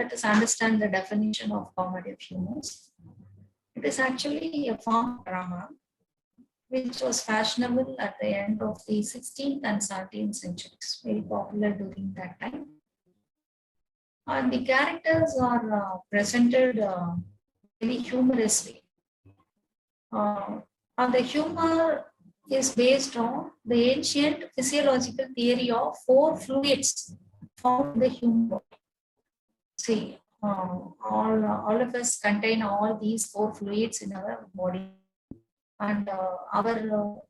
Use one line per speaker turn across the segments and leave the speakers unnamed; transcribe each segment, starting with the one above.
let us understand the definition of comedy of humors. It is actually a form of drama which was fashionable at the end of the 16th and 17th centuries, very popular during that time. And the characters are presented very humorously. And the humor is based on the ancient physiological theory of four fluids found in the human body. See, all of us contain all these four fluids in our body, and our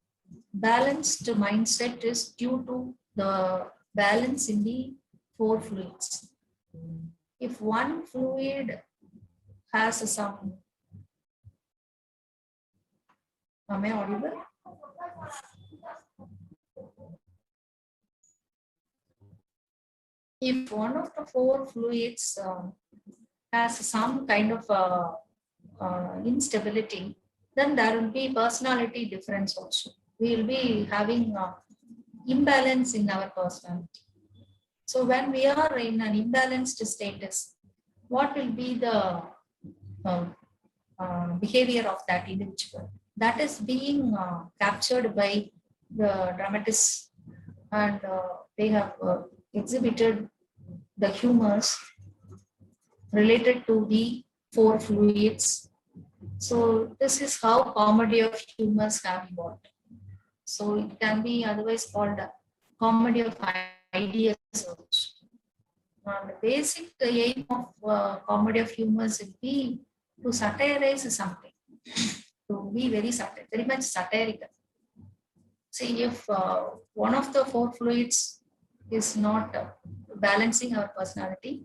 balanced mindset is due to the balance in the four fluids. If one fluid has some, am I audible? If one of the four fluids has some kind of instability, then there will be personality difference also. We will be having imbalance in our personality. So when we are in an imbalanced status, what will be the behavior of that individual? That is being captured by the dramatists, and they have exhibited the humors related to the four fluids. So this is how comedy of humors have evolved. So it can be otherwise called comedy of ideas also. The basic aim of comedy of humors will be to satirize something, to be very much satirical. See, if one of the four fluids is not balancing our personality,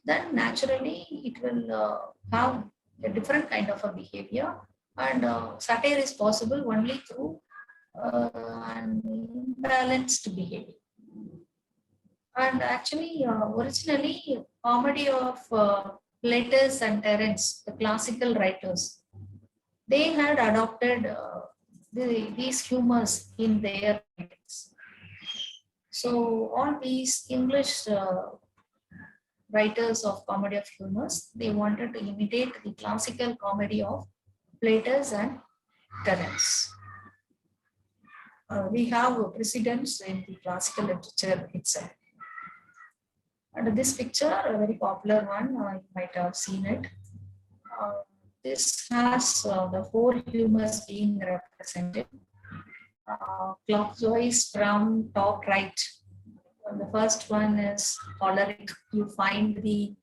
then naturally it will have a different kind of a behavior, and satire is possible only through an imbalanced behavior. And actually, originally, comedy of Platus and Terence, the classical writers, they had adopted these humors in their writings. So all these English writers of comedy of humors, they wanted to imitate the classical comedy of Platus and Terence. We have precedents in the classical literature itself. And this picture, a very popular one, you might have seen it. This has the four humors being represented clockwise from top right. The first one is choleric. You find the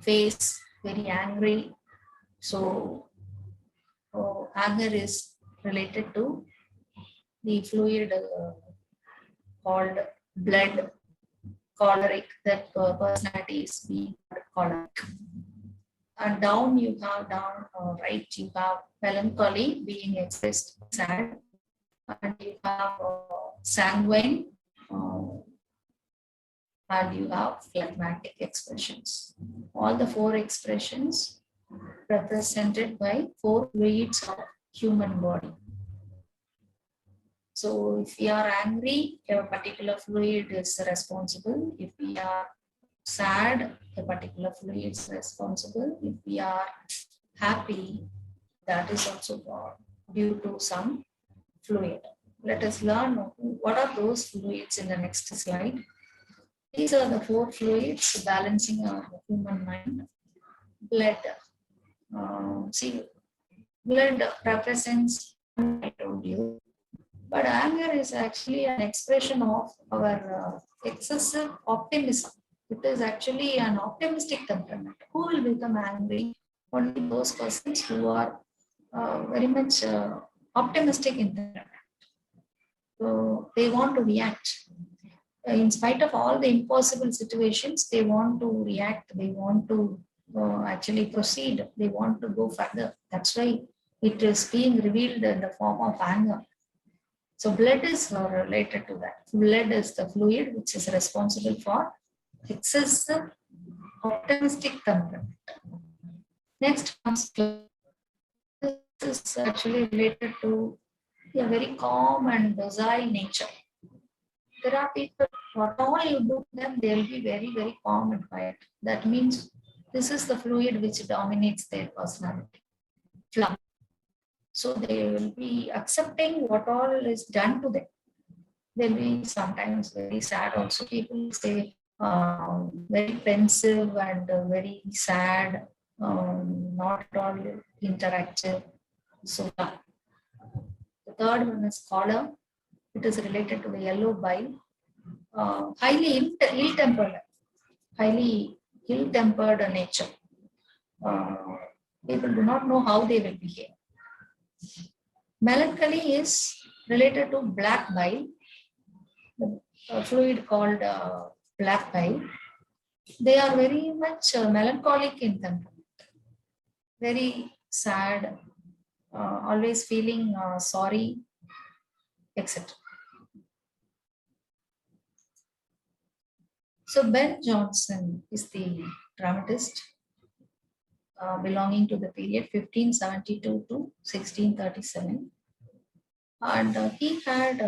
face very angry. So anger is related to the fluid called blood. Choleric, that personality is being choleric. And down you have, right, you have melancholy being expressed sad, and you have sanguine, and you have phlegmatic expressions. All the four expressions represented by four fluids of human body. So if we are angry, a particular fluid is responsible. If we are sad, a particular fluid is responsible. If we are happy, that is also due to some fluid. Let us learn what are those fluids in the next slide. These are the four fluids balancing our human mind. Blood. See, blood represents, I told you, but anger is actually an expression of our excessive optimism. It is actually an optimistic temperament. Who will become angry? Only those persons who are very much optimistic in temperament. So they want to react. In spite of all the impossible situations, they want to react. They want to actually proceed. They want to go further. That's why it is being revealed in the form of anger. So blood is related to that. Blood is the fluid which is responsible for excessive optimistic temperament. Next comes this is actually related to a very calm and docile nature. There are people, whatever you do to them, they'll be very, very calm and quiet. That means this is the fluid which dominates their personality. Phlegm. So they will be accepting what all is done to them. They'll be sometimes very sad. Also, people say very pensive and very sad, not at all interactive. So the third one is collar. It is related to the yellow bile. Highly ill-tempered, highly ill-tempered nature. People do not know how they will behave. Melancholy is related to black bile, the fluid called black bile. They are very much melancholic in temperament, very sad, always feeling sorry, etc. So Ben Jonson is the dramatist belonging to the period 1572 to 1637. And he had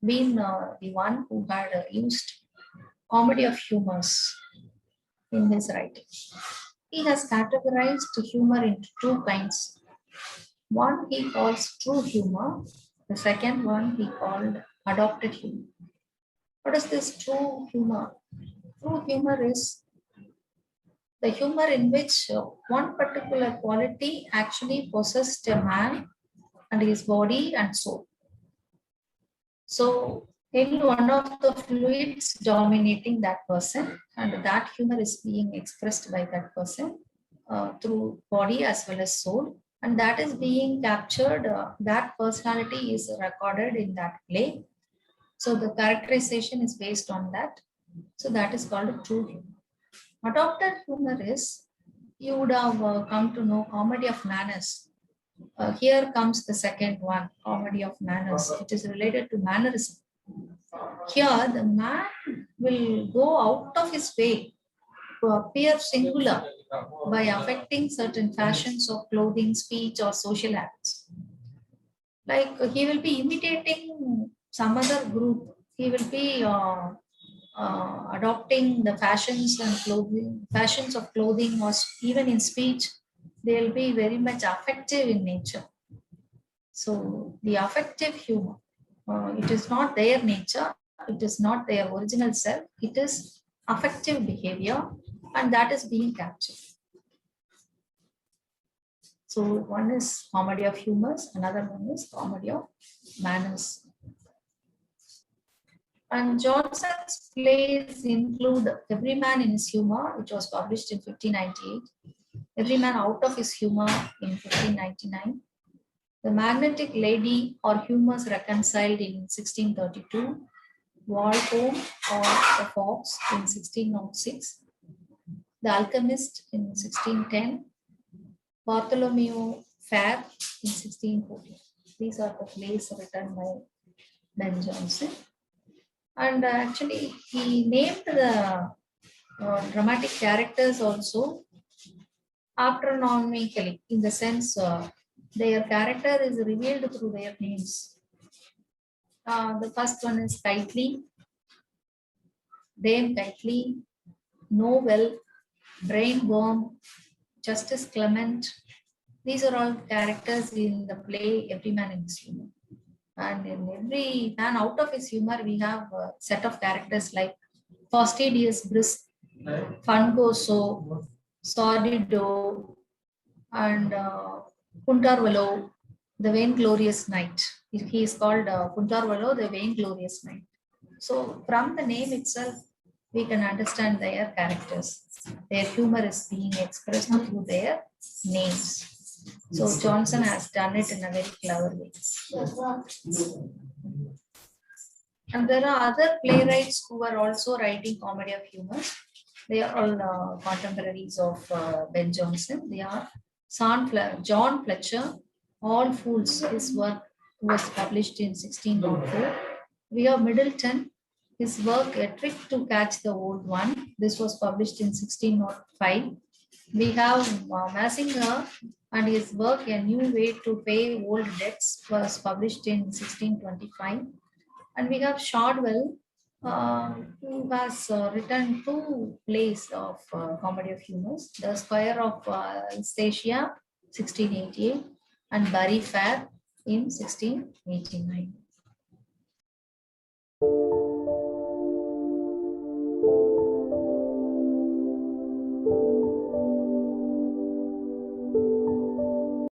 been the one who had used comedy of humors in his writing. He has categorized humor into two kinds. One he calls true humor, the second one he called adopted humor. What is this true humor? True humor is the humor in which one particular quality actually possessed a man and his body and soul. So any one of the fluids dominating that person, and that humor is being expressed by that person through body as well as soul, and that is being captured, that personality is recorded in that play. So the characterization is based on that. So that is called a true humor. Adopted humor is, you would have come to know comedy of manners. Here comes the second one, comedy of manners. It is related to mannerism. Here, the man will go out of his way to appear singular by affecting certain fashions of clothing, speech, or social habits. Like he will be imitating some other group. He will be adopting the fashions and clothing, fashions of clothing, or even in speech. They'll be very much affective in nature. So the affective humor, it is not their nature, it is not their original self, it is affective behavior, and that is being captured. So one is comedy of humors, another one is comedy of manners. And Johnson's plays include Every Man in His Humor, which was published in 1598, Every Man Out of His Humor in 1599, The Magnetic Lady or Humors Reconciled in 1632, Walpole or The Fox in 1606, The Alchemist in 1610, Bartholomew Fair in 1614. These are the plays written by Ben Jonson. And actually, he named the dramatic characters also acronomically, in the sense their character is revealed through their names. The first one is Kitely, Dame Kitely, Novel, Brainworm, Justice Clement. These are all characters in the play Every Man in His Humor. And in Every Man Out of His Humor, we have a set of characters like Fastidious Brisk, Fungoso, Sordido, and Puntarvalo, the Vainglorious Knight. He is called Puntarvalo, the Vainglorious Knight. So from the name itself, we can understand their characters. Their humor is being expressed through their names. So Johnson has done it in a very clever way. And there are other playwrights who are also writing comedy of humor. They are all contemporaries of Ben Jonson. They are John Fletcher, All Fools. His work was published in 1604. We have Middleton, his work A Trick to Catch the Old One. This was published in 1605. We have Massinger and his work A New Way to Pay Old Debts was published in 1625. And we have Shadwell, who has written two plays of comedy of humors, The Squire of Statia, 1688, and Barry Fair in 1689.